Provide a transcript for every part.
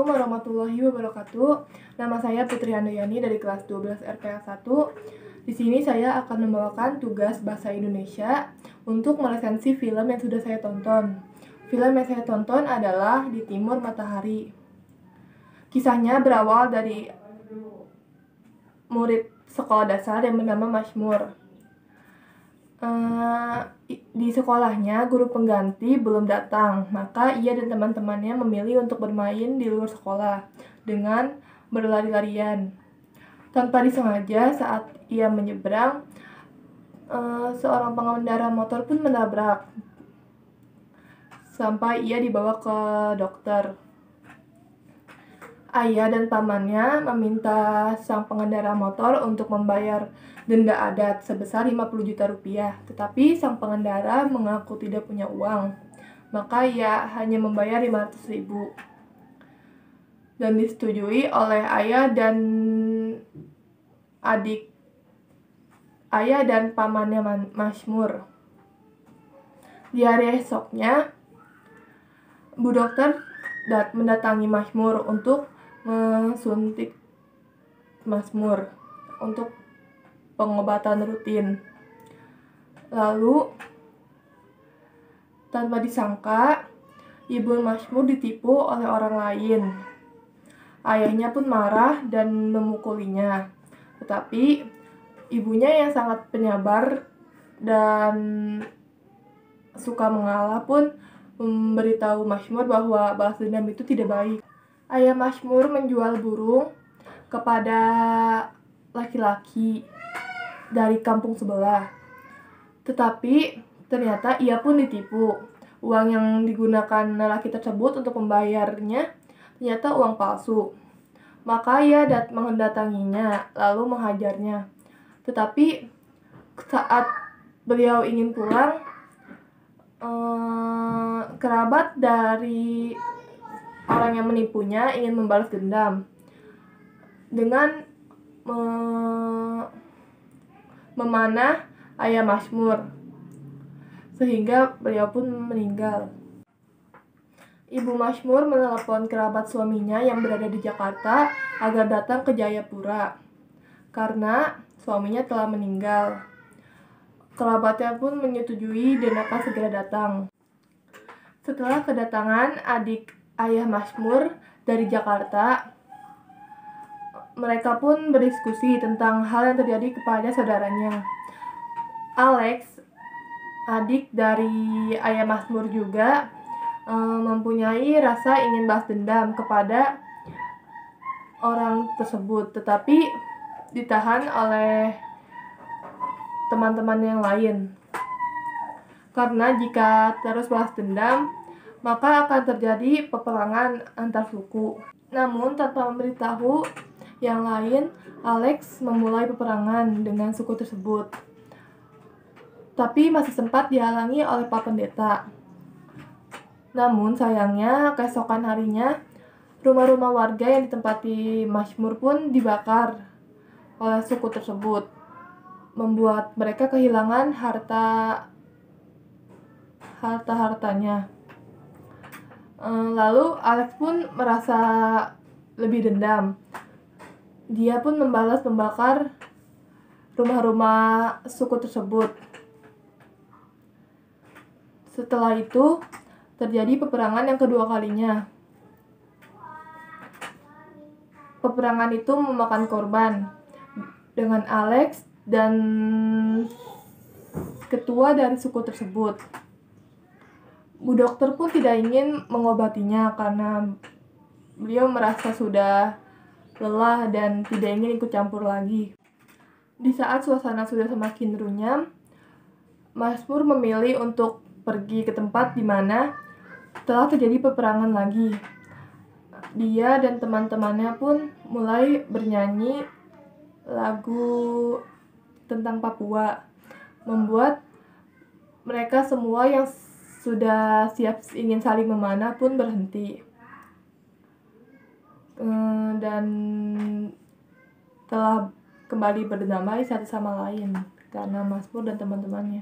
Assalamualaikum warahmatullahi wabarakatuh. Nama saya Putri Handayani dari kelas 12 RPA 1. Di sini saya akan membawakan tugas bahasa Indonesia untuk meresensi film yang sudah saya tonton. Film yang saya tonton adalah Di Timur Matahari. Kisahnya berawal dari murid sekolah dasar yang bernama Mazmur. Di sekolahnya guru pengganti belum datang, maka ia dan teman-temannya memilih untuk bermain di luar sekolah dengan berlari-larian. Tanpa disengaja saat ia menyeberang, seorang pengendara motor pun menabrak sampai ia dibawa ke dokter. Ayah dan pamannya meminta sang pengendara motor untuk membayar denda adat sebesar 50 juta rupiah. Tetapi sang pengendara mengaku tidak punya uang. Maka ia hanya membayar 500 ribu. Dan disetujui oleh ayah dan pamannya Mazmur. Di hari esoknya, Bu Dokter mendatangi Mazmur untuk mensuntik Mazmur untuk pengobatan rutin. Lalu, tanpa disangka, ibu Mazmur ditipu oleh orang lain. Ayahnya pun marah dan memukulinya. Tetapi, ibunya yang sangat penyabar dan suka mengalah pun memberitahu Mazmur bahwa balas dendam itu tidak baik. Ayah Mazmur menjual burung kepada laki-laki dari kampung sebelah. Tetapi ternyata ia pun ditipu. Uang yang digunakan lelaki tersebut untuk membayarnya ternyata uang palsu. Maka ia mendatanginya lalu menghajarnya. Tetapi saat beliau ingin pulang, kerabat dari orang yang menipunya ingin membalas dendam dengan memanah ayah Mazmur, sehingga beliau pun meninggal. Ibu Mazmur menelepon kerabat suaminya yang berada di Jakarta agar datang ke Jayapura karena suaminya telah meninggal. Kerabatnya pun menyetujui dan akan segera datang. Setelah kedatangan adik ayah Mazmur dari Jakarta, mereka pun berdiskusi tentang hal yang terjadi kepada saudaranya. Alex, adik dari ayah Mazmur juga mempunyai rasa ingin balas dendam kepada orang tersebut, tetapi ditahan oleh teman-teman yang lain. Karena jika terus balas dendam, maka akan terjadi peperangan antar suku. Namun tanpa memberitahu yang lain, Alex memulai peperangan dengan suku tersebut. Tapi masih sempat dihalangi oleh Pak Pendeta. Namun sayangnya keesokan harinya, rumah-rumah warga yang ditempati Mazmur pun dibakar oleh suku tersebut, membuat mereka kehilangan harta-hartanya. Lalu Alex pun merasa lebih dendam. Dia pun membalas membakar rumah-rumah suku tersebut. Setelah itu terjadi peperangan yang kedua kalinya. Peperangan itu memakan korban dengan Alex dan ketua dari suku tersebut. Bu Dokter pun tidak ingin mengobatinya karena beliau merasa sudah lelah dan tidak ingin ikut campur lagi. Di saat suasana sudah semakin runyam, Mazmur memilih untuk pergi ke tempat di mana telah terjadi peperangan lagi. Dia dan teman-temannya pun mulai bernyanyi lagu tentang Papua, membuat mereka semua yang sudah siap ingin saling memanah pun berhenti. Dan telah kembali berdamai satu sama lain karena Mazmur dan teman-temannya.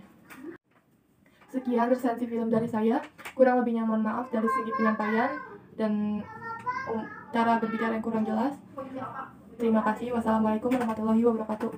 Sekian resensi film dari saya. Kurang lebihnya mohon maaf dari segi penyampaian dan cara berbicara yang kurang jelas. Terima kasih. Wassalamualaikum warahmatullahi wabarakatuh.